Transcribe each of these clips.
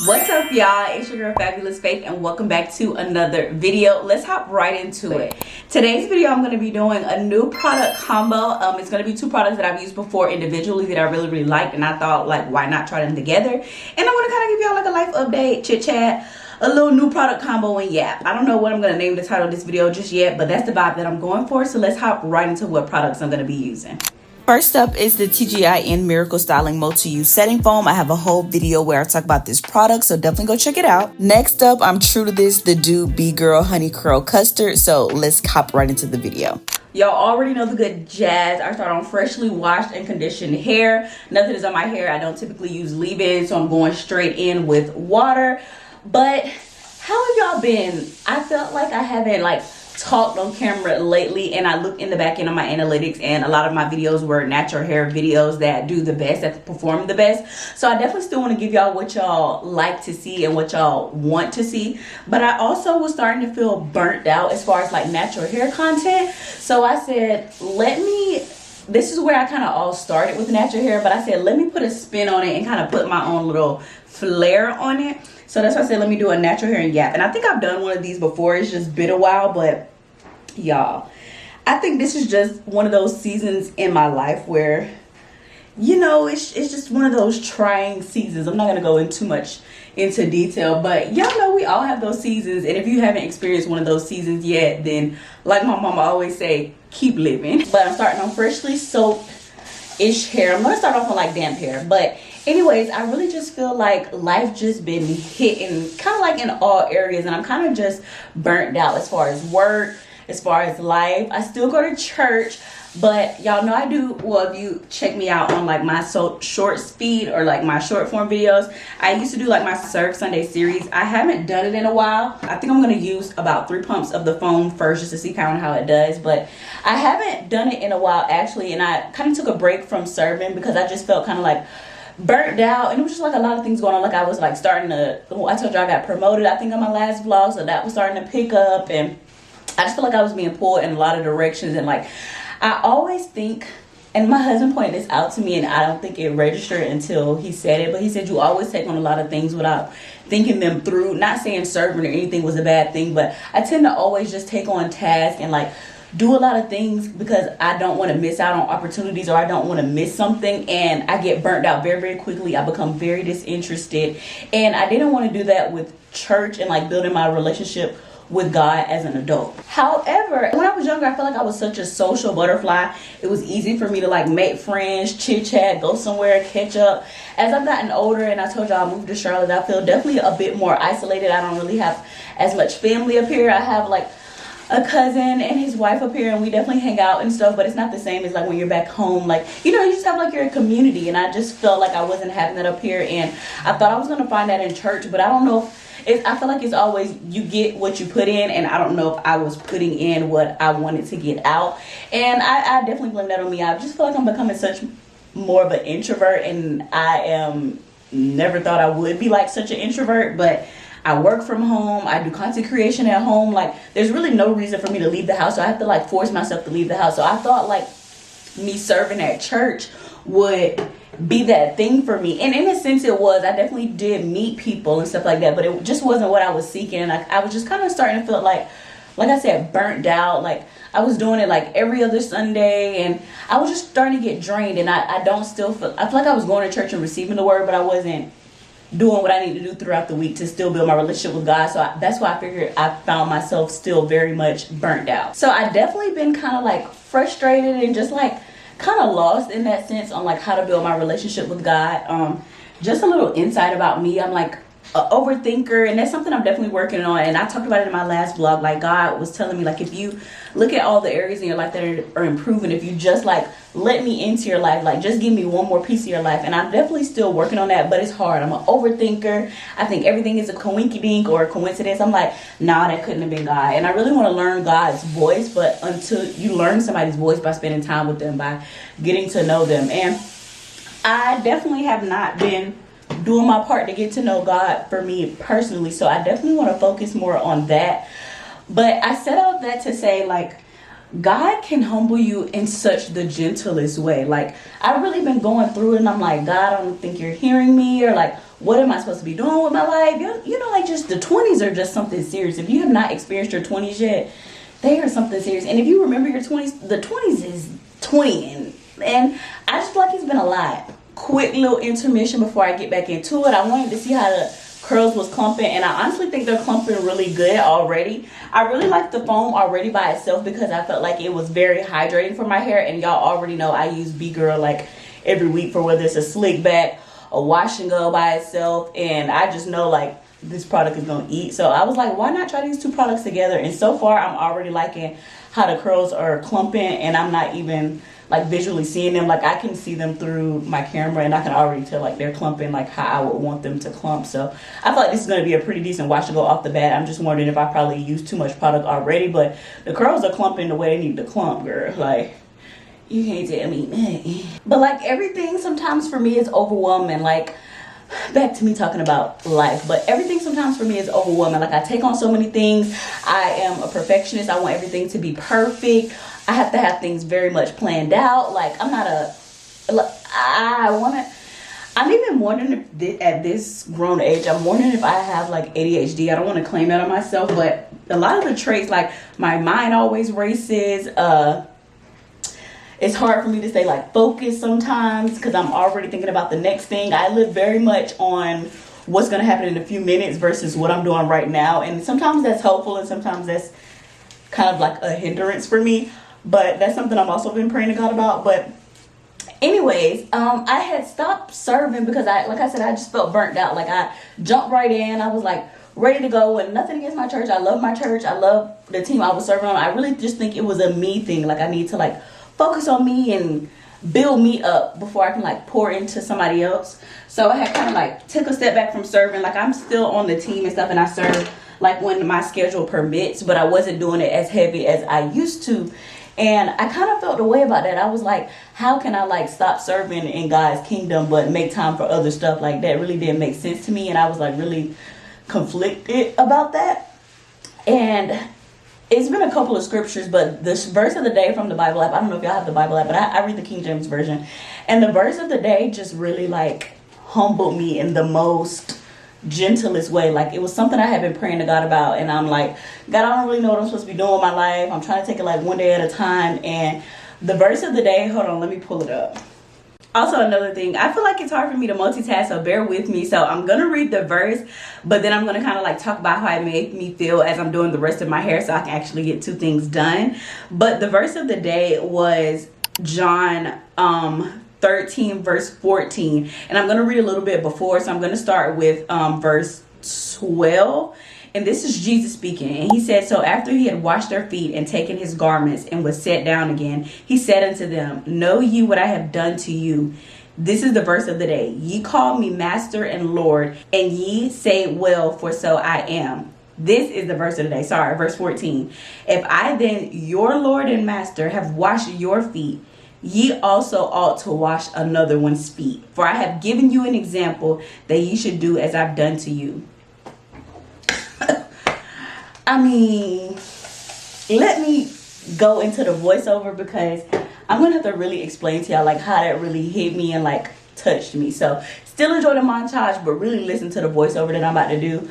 What's up, y'all? It's your girl Fabulous Faith, and welcome back to another video. Let's hop right into it. Today's video, I'm going to be doing a new product combo. It's going to be two products that I've used before individually that I really liked, and I thought, like, why not try them together? And I want to kind of give y'all like a life update, chit chat, a little new product combo, and yap. I don't know what I'm going to name the title of this video just yet, but that's the vibe that I'm going for. So let's hop right into what products I'm going to be using. First up is the TGIN Miracle Styling Multi-Use Setting Foam. I have a whole video where I talk about this product, so definitely go check it out. Next up, I'm true to this, the Dude Be Girl Honey Curl Custard. So let's hop right into the video. Y'all already know the good jazz. I start on freshly washed and conditioned hair. Nothing is on my hair. I don't typically use leave-in, so I'm going straight in with water. But how have y'all been? I felt like I haven't talked on camera lately, and I looked in the back end of my analytics, and a lot of my videos were natural hair videos that do the best, that perform the best. So I definitely still want to give y'all what y'all like to see and what y'all want to see, but I also was starting to feel burnt out as far as like natural hair content. So I said, this is where I kind of all started with natural hair, but I said, let me put a spin on it and kind of put my own little flair on it. So that's why I said, let me do a natural hair and yap. And I think I've done one of these before. It's just been a while, but y'all, I think this is just one of those seasons in my life where, you know, it's just one of those trying seasons. I'm not going to go into too much into detail, but y'all know we all have those seasons. And if you haven't experienced one of those seasons yet, then like my mama always say, keep living. But I'm starting on freshly soaked-ish hair. I'm going to start off on like damp hair, but anyways, I really just feel like life just been hitting kind of like in all areas, and I'm kind of just burnt out as far as work, as far as life. I still go to church, but y'all know I do, well, if you check me out on like my short speed or like my short form videos, I used to do like my Serve Sunday series. I haven't done it in a while. I think I'm going to use about 3 pumps of the foam first just to see kind of how it does, but I haven't done it in a while actually, and I kind of took a break from serving because I just felt kind of like burnt out, and it was just like a lot of things going on. Like I was like starting to, I told you I got promoted I think on my last vlog, so that was starting to pick up, and I just feel like I was being pulled in a lot of directions. And like I always think, and my husband pointed this out to me, and I don't think it registered until he said it, but he said you always take on a lot of things without thinking them through. Not saying serving or anything was a bad thing, but I tend to always just take on tasks and like do a lot of things because I don't want to miss out on opportunities, or I don't want to miss something, and I get burnt out very quickly. I become very disinterested, and I didn't want to do that with church and like building my relationship with God as an adult. However, when I was younger, I felt like I was such a social butterfly. It was easy for me to like make friends, chit chat, go somewhere, catch up. As I've gotten older, and I told y'all I moved to Charlotte, I feel definitely a bit more isolated. I don't really have as much family up here. I have like a cousin and his wife up here, and we definitely hang out and stuff, but it's not the same as like when you're back home. Like, you know, you just have like your community, and I just felt like I wasn't having that up here, and I thought I was gonna find that in church, but I don't know if I feel like it's always you get what you put in, and I don't know if I was putting in what I wanted to get out, and I definitely blame that on me. I just feel like I'm becoming such more of an introvert, and I never thought I would be like such an introvert, but I work from home. I do content creation at home. Like, there's really no reason for me to leave the house. So I have to like force myself to leave the house. So I thought like me serving at church would be that thing for me. And in a sense it was. I definitely did meet people and stuff like that, but it just wasn't what I was seeking. And I was just kind of starting to feel like I said, burnt out. Like I was doing it like every other Sunday, and I was just starting to get drained. And I feel like I was going to church and receiving the word, but I wasn't doing what I need to do throughout the week to still build my relationship with God. So that's why I figured I found myself still very much burnt out. So I definitely been kind of like frustrated and just like kind of lost in that sense on like how to build my relationship with God. Just a little insight about me. I'm like an overthinker, and that's something I'm definitely working on. And I talked about it in my last vlog. Like God was telling me, like, if you look at all the areas in your life that are improving, if you just like let me into your life, like just give me one more piece of your life. And I'm definitely still working on that, but it's hard. I'm an overthinker. I think everything is a coinky-dink or a coincidence. I'm like, nah, that couldn't have been God. And I really want to learn God's voice, but until you learn somebody's voice by spending time with them, by getting to know them. And I definitely have not been doing my part to get to know God for me personally. So I definitely want to focus more on that. But I said all that to say, like, God can humble you in such the gentlest way. Like, I've really been going through it, and I'm like, God, I don't think you're hearing me, or like, what am I supposed to be doing with my life? You know, like just the 20s are just something serious. If you have not experienced your 20s yet, they are something serious. And if you remember your 20s, the 20s is 20. And I just feel like it's been a lot. Quick little intermission before I get back into it. I wanted to see how the curls was clumping, and I honestly think they're clumping really good already. I really like the foam already by itself because I felt like it was very hydrating for my hair, and y'all already know I use B-Girl like every week for whether it's a slick back, a wash and go by itself, and I just know like this product is gonna eat. So I was like, why not try these two products together? And so far I'm already liking how the curls are clumping, and I'm not even like visually seeing them. Like I can see them through my camera, and I can already tell like they're clumping like how I would want them to clump. So I feel like this is going to be a pretty decent wash to go off the bat. I'm just wondering if I probably used too much product already, but the curls are clumping the way they need to clump, girl. Like you can't tell me. But like everything sometimes for me is overwhelming. Like back to me talking about life, but everything sometimes for me is overwhelming. Like I take on so many things. I am a perfectionist. I want everything to be perfect. I have to have things very much planned out. Like I'm even wondering if at this grown age, I'm wondering if I have like ADHD. I don't want to claim that on myself, but a lot of the traits, like my mind always races. It's hard for me to stay like focused sometimes because I'm already thinking about the next thing. I live very much on what's going to happen in a few minutes versus what I'm doing right now. And sometimes that's helpful, and sometimes that's kind of like a hindrance for me. But that's something I've also been praying to God about. But anyways, I had stopped serving because like I said, I just felt burnt out. Like I jumped right in. I was like ready to go, and nothing against my church. I love my church. I love the team I was serving on. I really just think it was a me thing. Like I need to like focus on me and build me up before I can like pour into somebody else. So I had kind of like took a step back from serving. Like I'm still on the team and stuff, and I serve like when my schedule permits, but I wasn't doing it as heavy as I used to. And I kind of felt the way about that. I was like, how can I like stop serving in God's kingdom but make time for other stuff? Like that really didn't make sense to me, and I was like really conflicted about that. And it's been a couple of scriptures, but this verse of the day from the Bible app, I don't know if y'all have the Bible app, but I read the King James Version, and the verse of the day just really like humbled me in the most gentlest way. Like it was something I had been praying to God about, and I'm like, God, I don't really know what I'm supposed to be doing with my life. I'm trying to take it like one day at a time. And the verse of the day, hold on, let me pull it up. Also, another thing, I feel like it's hard for me to multitask, so bear with me. So I'm gonna read the verse, but then I'm gonna kind of like talk about how it made me feel as I'm doing the rest of my hair, so I can actually get two things done. But the verse of the day was John 13 verse 14, and I'm going to read a little bit before, so I'm going to start with verse 12, and this is Jesus speaking. And he said, so after he had washed their feet and taken his garments and was set down again, he said unto them, know ye what I have done to you? This is the verse of the day. Ye call me master and Lord, and ye say, well, for so I am. This is the verse of the day. Sorry, verse 14. If I then, your Lord and master, have washed your feet, ye also ought to wash another one's feet. For I have given you an example that ye should do as I've done to you. I mean, let me go into the voiceover because I'm going to have to really explain to y'all like how that really hit me and like touched me. So still enjoy the montage, but really listen to the voiceover that I'm about to do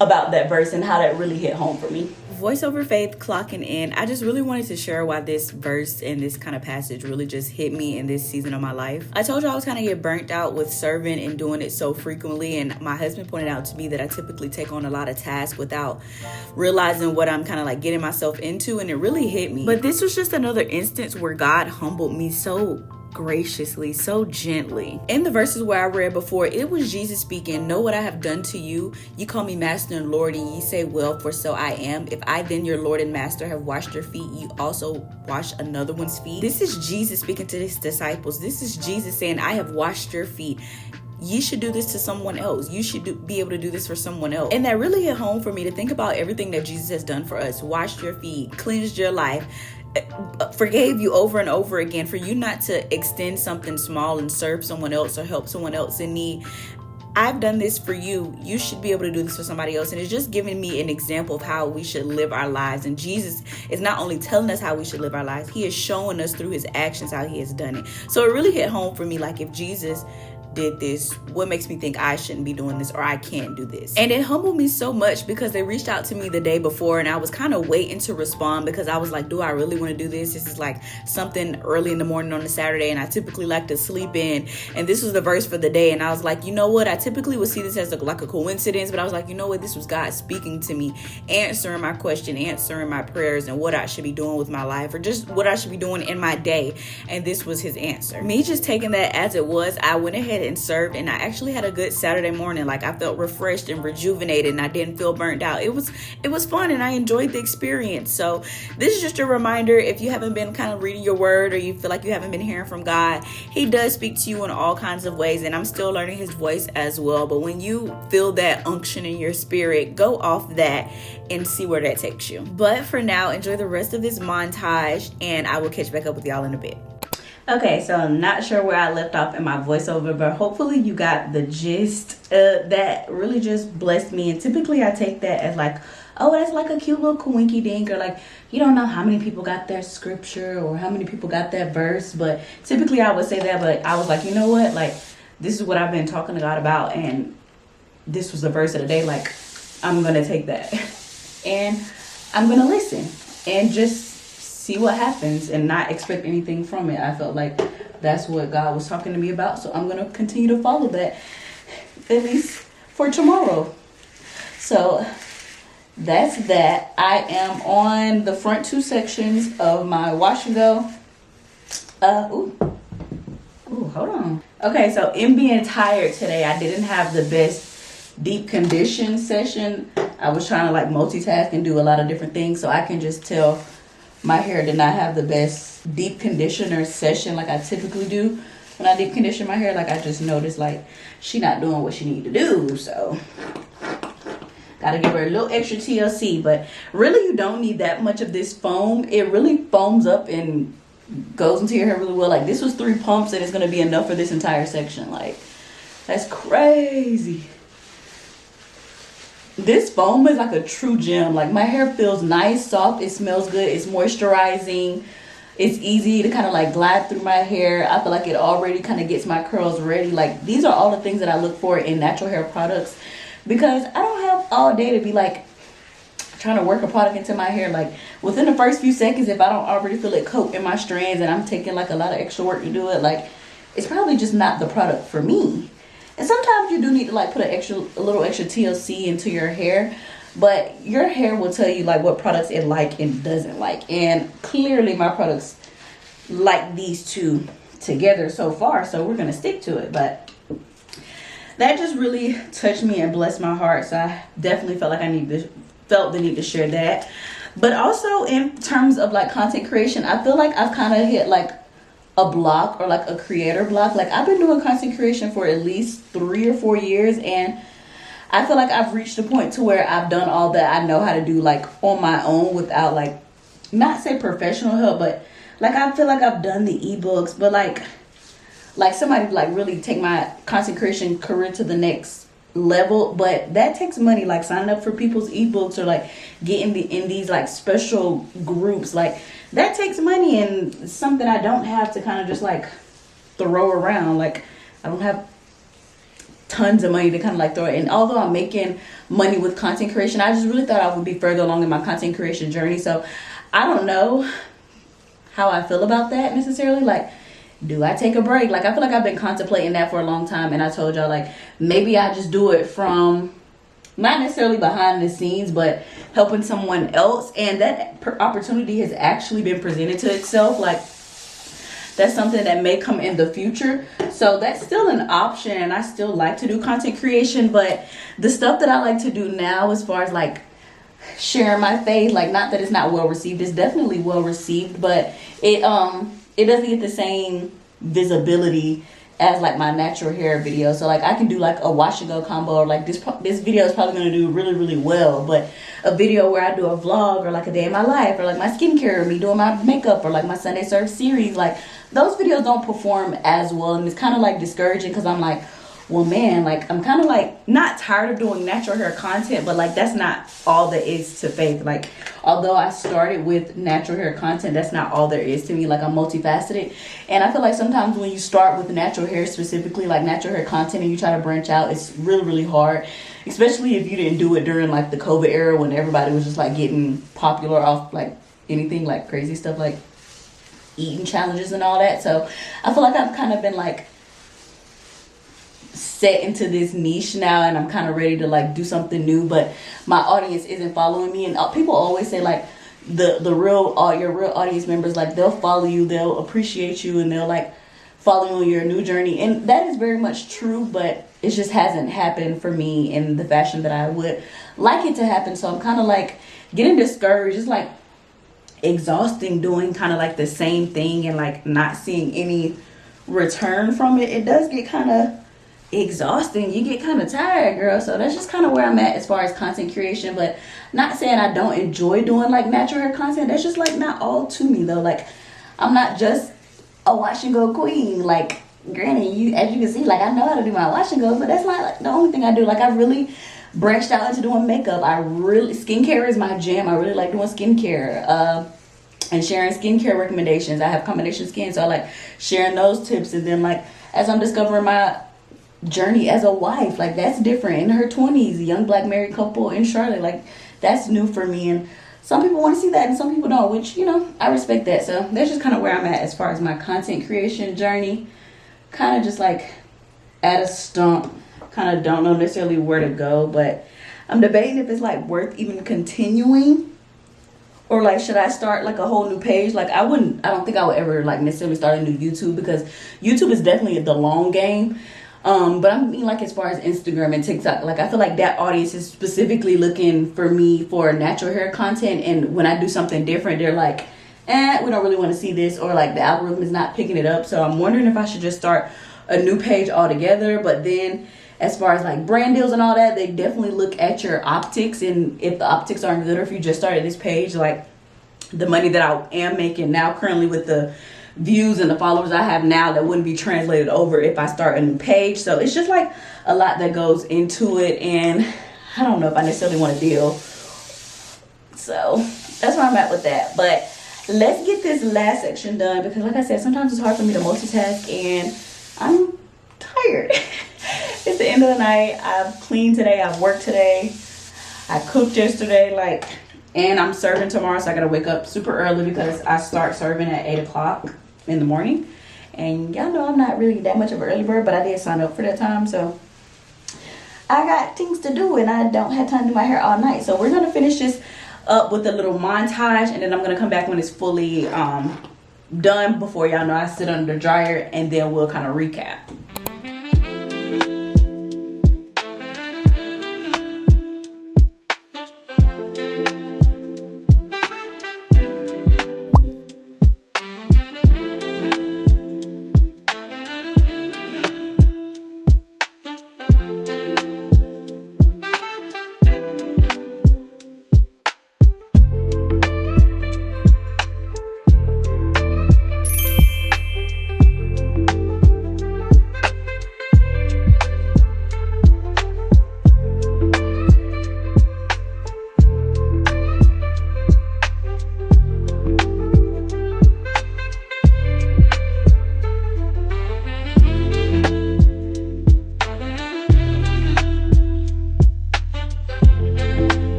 about that verse and how that really hit home for me. Voiceover Faith clocking in. I just really wanted to share why this verse and this kind of passage really just hit me in this season of my life. I told you I was kind of get burnt out with serving and doing it so frequently, and my husband pointed out to me that I typically take on a lot of tasks without realizing what I'm kind of like getting myself into, and it really hit me. But this was just another instance where God humbled me so graciously, so gently. In the verses where I read before, it was Jesus speaking, know what I have done to you. You call me master and Lord, and ye say, well, for so I am. If I then, your Lord and master, have washed your feet, you also wash another one's feet. This is Jesus speaking to his disciples. This is Jesus saying, I have washed your feet. You should do this to someone else. You should be able to do this for someone else. And that really hit home for me to think about everything that Jesus has done for us. Washed your feet, cleansed your life, forgave you over and over again, for you not to extend something small and serve someone else or help someone else in need. I've done this for you. You should be able to do this for somebody else. And it's just giving me an example of how we should live our lives. And Jesus is not only telling us how we should live our lives, he is showing us through his actions how he has done it. So it really hit home for me, like if Jesus did this? What makes me think I shouldn't be doing this or I can't do this? And it humbled me so much because they reached out to me the day before and I was kind of waiting to respond because I was like, do I really want to do this? This is like something early in the morning on a Saturday and I typically like to sleep in, and this was the verse for the day, and I was like, you know what? I typically would see this as like a coincidence, but I was like, you know what? This was God speaking to me, answering my question, answering my prayers, and what I should be doing with my life or just what I should be doing in my day. And this was his answer. Me just taking that as it was, I went ahead and served, and I actually had a good Saturday morning. Like, I felt refreshed and rejuvenated and I didn't feel burnt out. It was fun and I enjoyed the experience. So this is just a reminder, if you haven't been kind of reading your word or you feel like you haven't been hearing from God, he does speak to you in all kinds of ways, and I'm still learning his voice as well. But when you feel that unction in your spirit, go off that and see where that takes you. But for now, enjoy the rest of this montage and I will catch back up with y'all in a bit. Okay, so I'm not sure where I left off in my voiceover, but hopefully you got the gist. That really just blessed me, and typically I take that as like, oh, that's like a cute little coinky dink, or like, you don't know how many people got that scripture or how many people got that verse, but typically I would say that. But I was like, you know what, like, this is what I've been talking to God about, and this was the verse of the day. Like, I'm gonna take that and I'm gonna listen and just see what happens and not expect anything from it. I felt like that's what God was talking to me about, so I'm gonna continue to follow that, at least for tomorrow. So that's that. I am on the front two sections of my wash and go. Hold on. Okay, so in being tired today, I didn't have the best deep condition session. I was trying to like multitask and do a lot of different things, so I can just tell my hair did not have the best deep conditioner session like I typically do when I deep condition my hair. Like, I just noticed like she not doing what she need to do, so gotta give her a little extra TLC. But really, you don't need that much of this foam. It really foams up and goes into your hair really well. Like, this was 3 pumps and it's gonna be enough for this entire section. Like, that's crazy. This foam is like a true gem. Like, my hair feels nice, soft, it smells good, it's moisturizing, it's easy to kind of like glide through my hair. I feel like it already kind of gets my curls ready. Like, these are all the things that I look for in natural hair products, because I don't have all day to be like trying to work a product into my hair. Like, within the first few seconds, if I don't already feel it coat in my strands and I'm taking like a lot of extra work to do it, like, it's probably just not the product for me. And sometimes you do need to like put a little extra TLC into your hair, but your hair will tell you like what products it like and doesn't like. And clearly my products like these two together so far, so we're gonna stick to it. But that just really touched me and blessed my heart, so I definitely felt like felt the need to share that. But also in terms of like content creation, I feel like I've kind of hit like a block, or like a creator block. Like, I've been doing content creation for at least 3 or 4 years, and I feel like I've reached a point to where I've done all that I know how to do like on my own without like, not say professional help, but like I feel like I've done the ebooks, but like somebody like really take my content creation career to the next level. But that takes money, like signing up for people's ebooks or like getting in these like special groups. Like, that takes money, and it's something I don't have to kind of just like throw around. Like, I don't have tons of money to kind of like throw it. And although I'm making money with content creation, I just really thought I would be further along in my content creation journey. So I don't know how I feel about that necessarily. Like, do I take a break? Like, I feel like I've been contemplating that for a long time, and I told y'all like maybe I just do it from not necessarily behind the scenes, but helping someone else. And that opportunity has actually been presented to itself. Like, that's something that may come in the future. So that's still an option, and I still like to do content creation. But the stuff that I like to do now, as far as like sharing my faith, like, not that it's not well received, it's definitely well received, but it doesn't get the same visibility as like my natural hair video. So like, I can do like a wash and go combo, or like this video is probably going to do really, really well. But a video where I do a vlog, or like a day in my life, or like my skincare, or me doing my makeup, or like my Sunday Serve series, like those videos don't perform as well. And it's kind of like discouraging, because I'm like, well, man, like I'm kind of like not tired of doing natural hair content, but like that's not all there is to Faith. Like although I started with natural hair content, that's not all there is to me. Like I'm multifaceted, and I feel like sometimes when you start with natural hair, specifically like natural hair content, and you try to branch out, it's really hard, especially if you didn't do it during like the COVID era when everybody was just like getting popular off like anything like crazy stuff like eating challenges and all that. So I feel like I've kind of been like set into this niche now, and I'm kind of ready to like do something new, but my audience isn't following me. And people always say like the real your real audience members, like they'll follow you, they'll appreciate you, and they'll like follow you on your new journey, and that is very much true, but it just hasn't happened for me in the fashion that I would like it to happen. So I'm kind of like getting discouraged. It's like exhausting doing kind of like the same thing and like not seeing any return from it. It does get kind of exhausting. You get kind of tired, girl. So that's just kind of where I'm at as far as content creation. But not saying I don't enjoy doing like natural hair content. That's just like not all to me though. Like I'm not just a wash and go queen. Like granted, you as you can see, like I know how to do my wash and go, but that's not like the only thing I do. Like I really branched out into doing makeup. Skincare is my jam. I really like doing skincare and sharing skincare recommendations. I have combination skin, so I like sharing those tips. And then like as I'm discovering my journey as a wife, like that's different. In her 20s, young black married couple in Charlotte, like that's new for me. And some people want to see that and some people don't, which, you know, I respect that. So that's just kind of where I'm at as far as my content creation journey. Kind of just like at a stump. Kind of don't know necessarily where to go, but I'm debating if it's like worth even continuing, or like should I start like a whole new page. Like I don't think I would ever like necessarily start a new YouTube, because YouTube is definitely the long game. But I mean like as far as Instagram and TikTok, like I feel like that audience is specifically looking for me for natural hair content, and when I do something different, they're like, we don't really want to see this, or like the algorithm is not picking it up. So I'm wondering if I should just start a new page altogether. But then as far as like brand deals and all that, they definitely look at your optics, and if the optics aren't good, or if you just started this page, like the money that I am making now currently with the views and the followers I have now, that wouldn't be translated over if I start a new page. So it's just like a lot that goes into it, and I don't know if I necessarily want to deal. So that's where I'm at with that. But let's get this last section done, because like I said, sometimes it's hard for me to multitask and I'm tired. It's the end of the night. I've cleaned today, I've worked today, I cooked yesterday, like, and I'm serving tomorrow, so I gotta wake up super early because I start serving at 8 o'clock in the morning. And y'all know I'm not really that much of an early bird, but I did sign up for that time, so I got things to do and I don't have time to do my hair all night. So we're gonna finish this up with a little montage, and then I'm gonna come back when it's fully done. Before y'all know, I sit under the dryer, and then we'll kind of recap.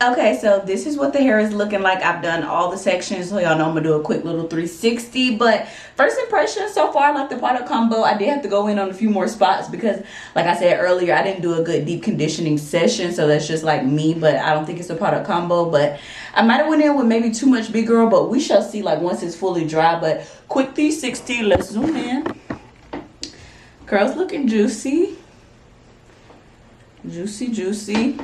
Okay, so this is what the hair is looking like. I've done all the sections, so y'all know I'm gonna do a quick little 360. But first impression so far, like the product combo, I did have to go in on a few more spots because, like I said earlier, I didn't do a good deep conditioning session, so that's just like me. But I don't think it's a product combo. But I might have went in with maybe too much big girl, but we shall see like once it's fully dry. But quick 360, let's zoom in. Curls looking juicy. Juicy, juicy.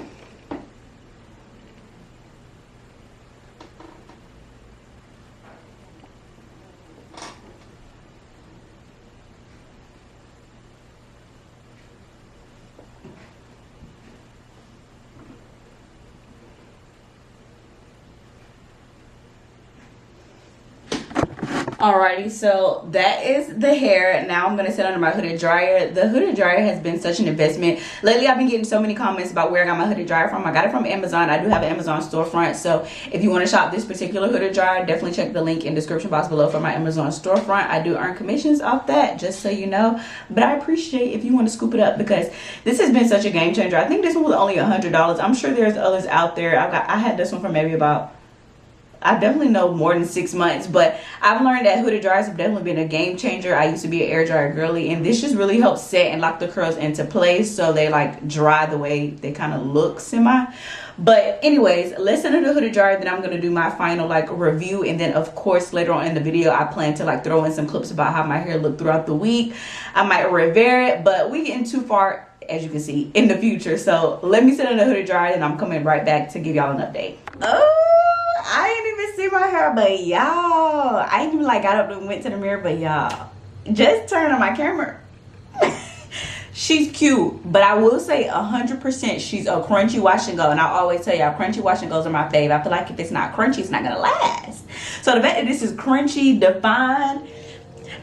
Alrighty, so that is the hair. Now I'm gonna sit under my hooded dryer. The hooded dryer has been such an investment. Lately I've been getting so many comments about where I got my hooded dryer from. I got it from Amazon. I do have an Amazon storefront, so if you want to shop this particular hooded dryer, definitely check the link in the description box below for my Amazon storefront. I do earn commissions off that, just so you know, but I appreciate if you want to scoop it up because this has been such a game changer. I think this one was only $100. I'm sure there's others out there. I had this one for maybe about, I definitely know more than 6 months, but I've learned that hooded dryers have definitely been a game changer. I used to be an air dryer girly, and this just really helps set and lock the curls into place so they like dry the way they kind of look semi. But anyways, let's send the hooded dryer, then I'm going to do my final like review, and then of course later on in the video I plan to like throw in some clips about how my hair looked throughout the week. I might revere it, but we getting too far, as you can see, in the future. So let me send the hooded dryer and I'm coming right back to give y'all an update. Oh, I didn't even see my hair, but y'all, I ain't even like got up and went to the mirror, but y'all, just turn on my camera. She's cute, but I will say 100% she's a crunchy wash and go, and I always tell y'all crunchy wash and goes are my fave. I feel like if it's not crunchy, it's not gonna last. So the fact that this is crunchy, defined,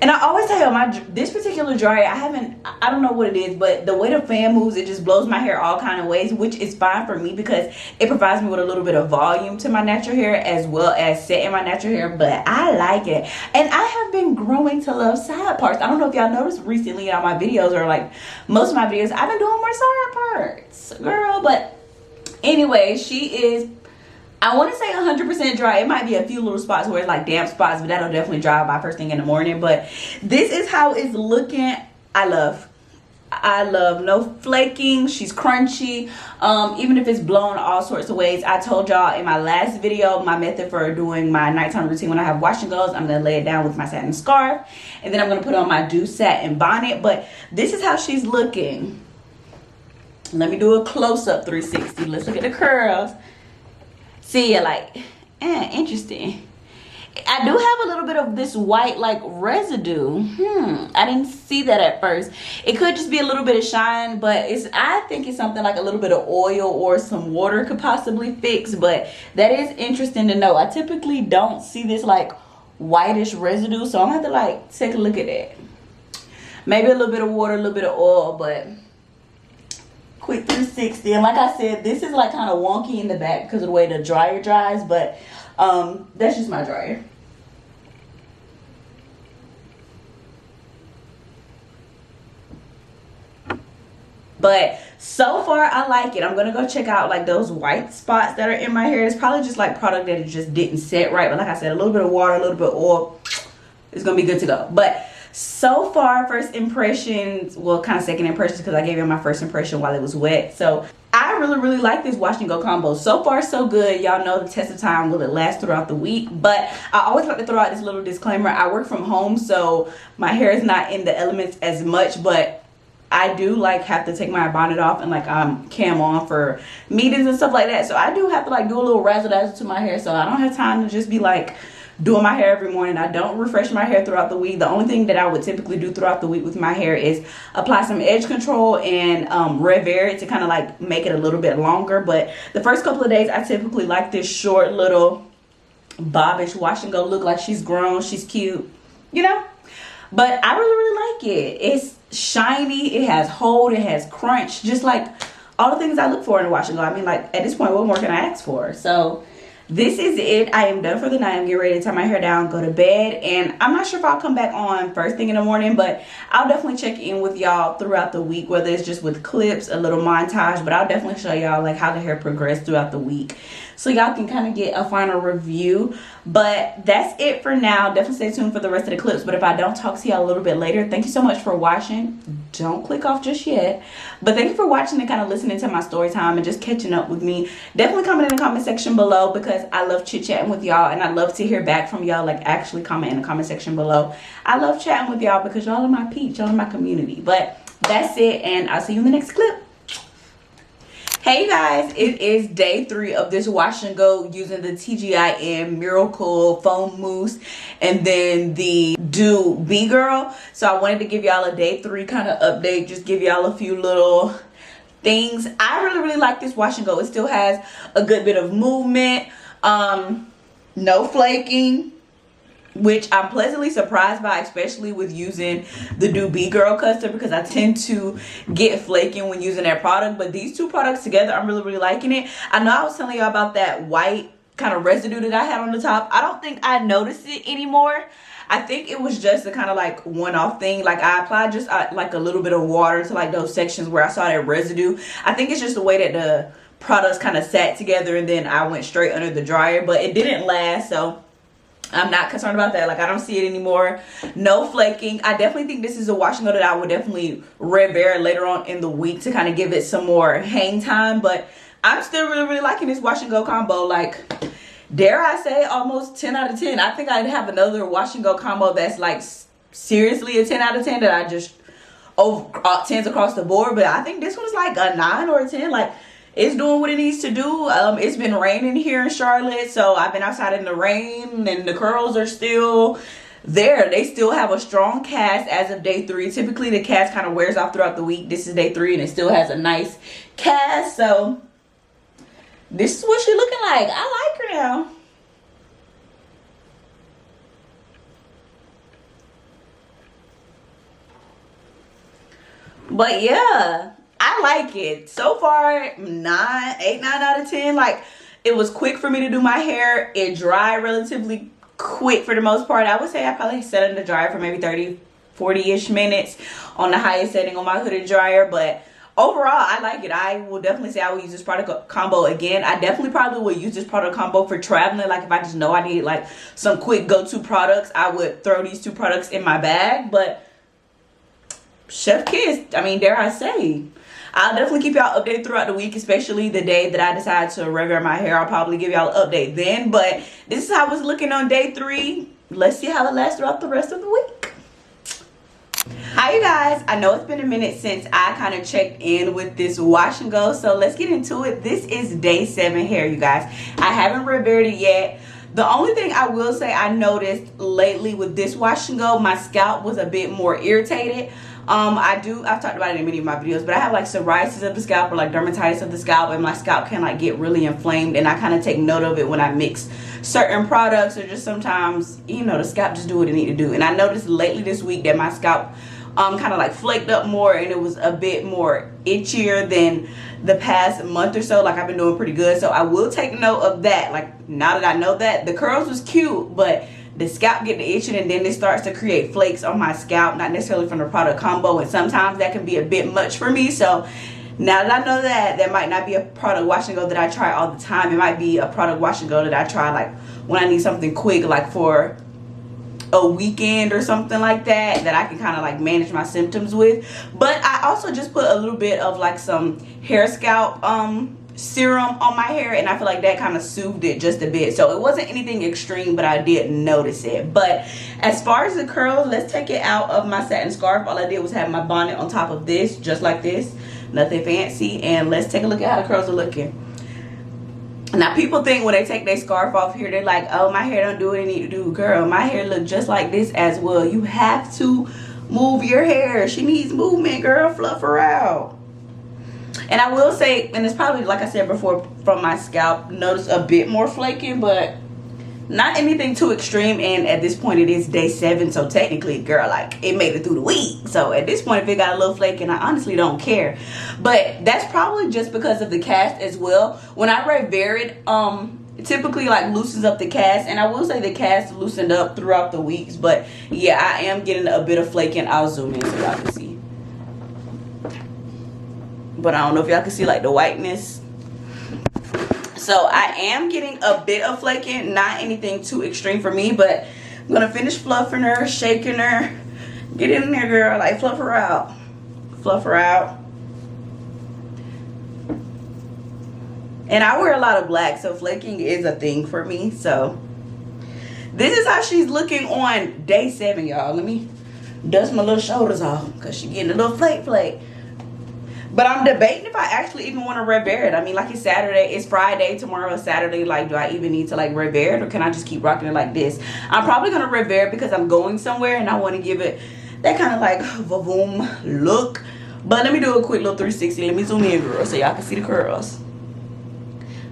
and I always tell y'all this particular dryer, I don't know what it is, but the way the fan moves, it just blows my hair all kind of ways, which is fine for me because it provides me with a little bit of volume to my natural hair as well as setting my natural hair, but I like it. And I have been growing to love side parts. I don't know if y'all noticed recently on my videos or like most of my videos, I've been doing more side parts, girl. But anyway, she is, I want to say 100% dry. It might be a few little spots where it's like damp spots, but that'll definitely dry by first thing in the morning. But this is how it's looking. I love no flaking. She's crunchy, even if it's blown all sorts of ways. I told y'all in my last video my method for doing my nighttime routine when I have wash and goes. I'm gonna lay it down with my satin scarf, and then I'm gonna put on my dew satin bonnet. But this is how she's looking. Let me do a close-up 360. Let's look at the curls. See, like, interesting. I do have a little bit of this white like residue. I didn't see that at first. It could just be a little bit of shine, but I think it's something like a little bit of oil or some water could possibly fix. But that is interesting to know. I typically don't see this like whitish residue, so I'm gonna have to like take a look at that. Maybe a little bit of water, a little bit of oil, but quick 360. And like I said, this is like kind of wonky in the back because of the way the dryer dries, but that's just my dryer. But so far I like it. I'm gonna go check out like those white spots that are in my hair. It's probably just like product that it just didn't set right, but like I said, a little bit of water, a little bit of oil, it's gonna be good to go. But so far, first impressions, well, kind of second impressions because I gave you my first impression while it was wet. So I really like this wash and go combo. So far so good. Y'all know the test of time, will it last throughout the week? But I always like to throw out this little disclaimer. I work from home, so my hair is not in the elements as much, but I do like have to take my bonnet off and like cam on for meetings and stuff like that. So I do have to like do a little razzle dazzle to my hair, so I don't have time to just be like doing my hair every morning. I don't refresh my hair throughout the week. The only thing that I would typically do throughout the week with my hair is apply some edge control and revere it to kind of like make it a little bit longer. But the first couple of days I typically like this short little bobbish wash and go look, like she's grown, she's cute, you know. But I really like it. It's shiny, it has hold, it has crunch, just like all the things I look for in a wash and go. I mean, like at this point, what more can I ask for? So this is it. I am done for the night. I'm getting ready to tie my hair down, go to bed, and I'm not sure if I'll come back on first thing in the morning, but I'll definitely check in with y'all throughout the week, whether it's just with clips, a little montage, but I'll definitely show y'all like how the hair progressed throughout the week. so y'all can kind of get a final review. But that's it for now. Definitely stay tuned for the rest of the clips. But if I don't talk to y'all a little bit later, thank you so much for watching. Don't click off just yet, but thank you for watching and kind of listening to my story time and just catching up with me. Definitely comment in the comment section below, because I love chit-chatting with y'all, and I love to hear back from y'all. Like, actually comment in the comment section below. I love chatting with y'all because y'all are my peeps, y'all are my community. But that's it, and I'll see you in the next clip. Hey guys, it is day 3 of this wash and go using the TGIM Miracle Foam Mousse and then the Dew Bee Girl. So I wanted to give y'all a day 3 kind of update, just give y'all a few little things. I really like this wash and go. It still has a good bit of movement, no flaking, which I'm pleasantly surprised by, especially with using the Dew Bee Girl Custard, because I tend to get flaking when using that product. But these two products together, I'm really liking it. I know I was telling y'all about that white kind of residue that I had on the top. I don't think I noticed it anymore. I think it was just a kind of like one-off thing. Like, I applied just like a little bit of water to like those sections where I saw that residue. I think it's just the way that the products kind of sat together, and then I went straight under the dryer, but it didn't last, so I'm not concerned about that. Like, I don't see it anymore. No flaking. I definitely think this is a wash and go that I would definitely rewear later on in the week to kind of give it some more hang time. But I'm still really liking this wash and go combo. Like, dare I say, almost 10 out of 10. I think I'd have another wash and go combo that's like seriously a 10 out of 10 that I just tens across the board. But I think this one's like a 9 or a 10. Like, it's doing what it needs to do. It's been raining here in Charlotte, so I've been outside in the rain, and the curls are still there. They still have a strong cast as of day 3. Typically the cast kind of wears off throughout the week. This is day 3 and it still has a nice cast, so this is what she's looking like. I like her now. But yeah, I like it. So far, 8, 9 out of 10. Like, it was quick for me to do my hair. It dried relatively quick for the most part. I would say I probably set it in the dryer for maybe 30, 40-ish minutes on the highest setting on my hooded dryer. But overall, I like it. I will definitely say I will use this product combo again. I definitely probably will use this product combo for traveling. Like, if I just know I need like some quick go-to products, I would throw these 2 products in my bag. But chef kiss, I mean, dare I say, I'll definitely keep y'all updated throughout the week, especially the day that I decide to rewear my hair. I'll probably give y'all an update then. But this is how it's looking on day 3. Let's see how it lasts throughout the rest of the week. Hi you guys, I know it's been a minute since I kind of checked in with this wash and go, so let's get into it. This is day 7 hair, you guys. I haven't reweared it yet. The only thing I will say I noticed lately with this wash and go, my scalp was a bit more irritated. I've talked about it in many of my videos, but I have like psoriasis of the scalp or like dermatitis of the scalp, and my scalp can like get really inflamed, and I kind of take note of it when I mix certain products, or just sometimes, you know, the scalp just do what it need to do. And I noticed lately this week that my scalp kind of like flaked up more, and it was a bit more itchier than the past month or so. Like, I've been doing pretty good, so I will take note of that. Like, now that I know that, the curls was cute, but the scalp get to itching, and then it starts to create flakes on my scalp, not necessarily from the product combo, and sometimes that can be a bit much for me. So now that I know that, that might not be a product wash and go that I try all the time. It might be a product wash and go that I try like when I need something quick, like for a weekend or something like that, that I can kind of like manage my symptoms with. But I also just put a little bit of like some hair scalp serum on my hair, and I feel like that kind of soothed it just a bit. So it wasn't anything extreme, but I did notice it. But as far as the curls, let's take it out of my satin scarf. All I did was have my bonnet on top of this, just like this, nothing fancy. And let's take a look at how the curls are looking. Now, people think when they take their scarf off here, they're like, oh, my hair don't do what it need to do. Girl, my hair look just like this as well. You have to move your hair. She needs movement, girl. Fluff her out. And I will say, and it's probably, like I said before, from my scalp, notice a bit more flaking, but not anything too extreme. And at this point, it is day 7, so technically, girl, like, it made it through the week. So at this point, if it got a little flaky, I honestly don't care. But that's probably just because of the cast as well. When I rewear it typically like loosens up the cast, and I will say the cast loosened up throughout the weeks. But yeah, I am getting a bit of flaking. I'll zoom in so y'all can see. But I don't know if y'all can see like the whiteness. So I am getting a bit of flaking, not anything too extreme for me, but I'm gonna finish fluffing her, shaking her. Get in there, girl, like fluff her out. Fluff her out. And I wear a lot of black, so flaking is a thing for me. So this is how she's looking on day 7, y'all. Let me dust my little shoulders off because she's getting a little flake. But I'm debating if I actually even want to rewear it. I mean, like it's Saturday, it's Friday, tomorrow is Saturday. Like, do I even need to like rewear it, or can I just keep rocking it like this? I'm probably gonna rewear it because I'm going somewhere and I want to give it that kind of like vavoom look. But let me do a quick little 360. Let me zoom in, girl, so y'all can see the curls.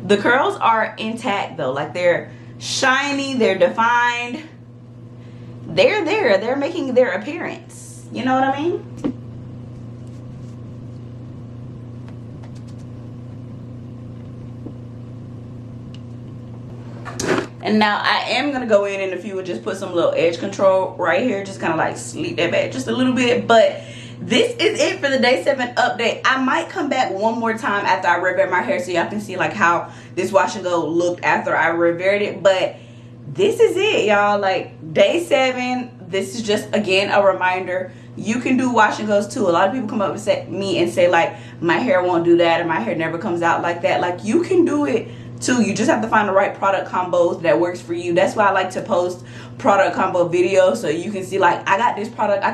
The curls are intact though, like they're shiny, they're defined. They're there, they're making their appearance. You know what I mean? And now I am gonna go in a few and just put some little edge control right here, just kind of like sleep that back just a little bit. But this is it for the day 7 update. I might come back one more time after I rewear my hair so y'all can see like how this wash and go looked after I reweared it. But this is it, y'all. Like day 7, this is just again a reminder. You can do wash and goes too. A lot of people come up to me and say like my hair won't do that, or my hair never comes out like that. Like you can do it too. You just have to find the right product combos that works for you. That's why I like to post product combo videos, so you can see like I got this product,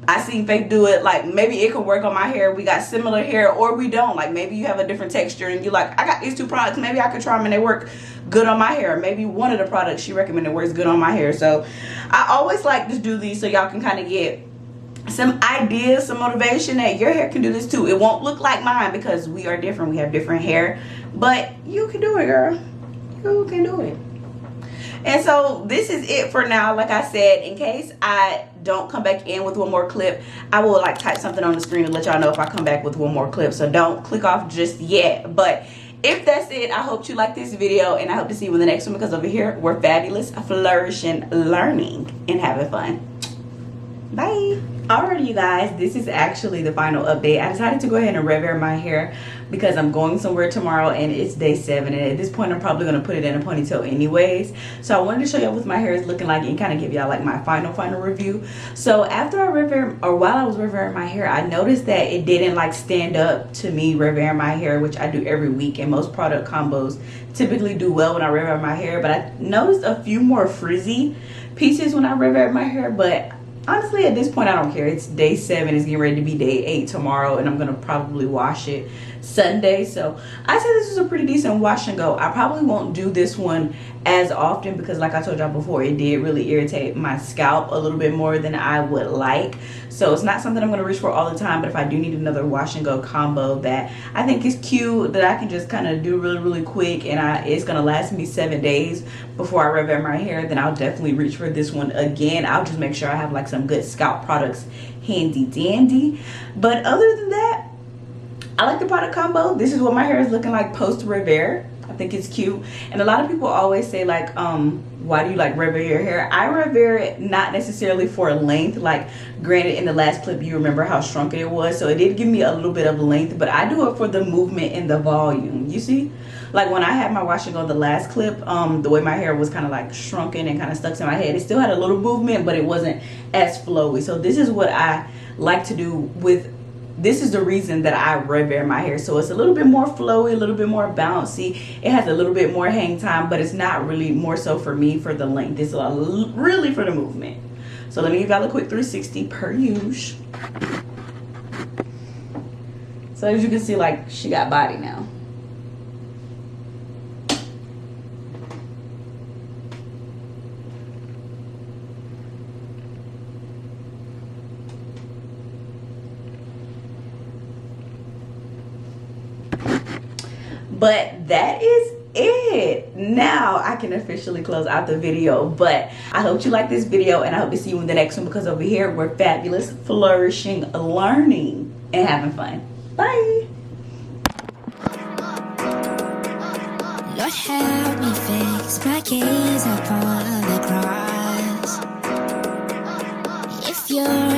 I seen Faith do it. Like maybe it could work on my hair. We got similar hair, or we don't. Like maybe you have a different texture and you're like, I got these 2 products, maybe I could try them and they work good on my hair. Maybe one of the products she recommended works good on my hair. So I always like to do these so y'all can kind of get some ideas, some motivation that your hair can do this too. It won't look like mine because we are different. We have different hair, but you can do it, girl. You can do it. And so this is it for now. Like I said, in case I don't come back in with one more clip, I will like type something on the screen and let y'all know if I come back with one more clip. So don't click off just yet. But if that's it, I hope you like this video, and I hope to see you in the next one, because over here we're fabulous, flourishing, learning, and having fun. Bye. Alrighty, you guys, this is actually the final update. I decided to go ahead and rewear my hair because I'm going somewhere tomorrow and it's day 7, and at this point I'm probably going to put it in a ponytail anyways. So I wanted to show y'all what my hair is looking like and kind of give y'all like my final review. So after I rewear, or while I was rewearing my hair, I noticed that it didn't like stand up to me rewearing my hair, which I do every week, and most product combos typically do well when I rewear my hair. But I noticed a few more frizzy pieces when I rewear my hair, but honestly at this point I don't care. It's day 7, it's getting ready to be day 8 tomorrow, and I'm gonna probably wash it Sunday. So I said this is a pretty decent wash and go. I probably won't do this one as often because like I told y'all before, it did really irritate my scalp a little bit more than I would like. So it's not something I'm gonna reach for all the time, but if I do need another wash and go combo that I think is cute, that I can just kind of do really quick, and it's gonna last me 7 days before I rewear my hair, then I'll definitely reach for this one again. I'll just make sure I have like some good scalp products handy dandy. But other than that, I like the product combo. This is what my hair is looking like post rewear. I think it's cute. And a lot of people always say like, why do you like rewear your hair? I rewear it not necessarily for length. Like granted, in the last clip you remember how shrunken it was, so it did give me a little bit of length, but I do it for the movement and the volume. You see, like when I had my wash and go the last clip, the way my hair was kind of like shrunken and kind of stuck to my head, it still had a little movement, but it wasn't as flowy. So this is what I like to do with, this is the reason that I rewear my hair. So it's a little bit more flowy, a little bit more bouncy. It has a little bit more hang time, but it's not really more so for me for the length. It's really for the movement. So let me give y'all a quick 360 per usual. So as you can see, like she got body now. But that is it. Now I can officially close out the video, but I hope you like this video, and I hope to see you in the next one, because over here we're fabulous, flourishing, learning, and having fun. Bye. Lord, help me fix my gaze upon the cross. If you're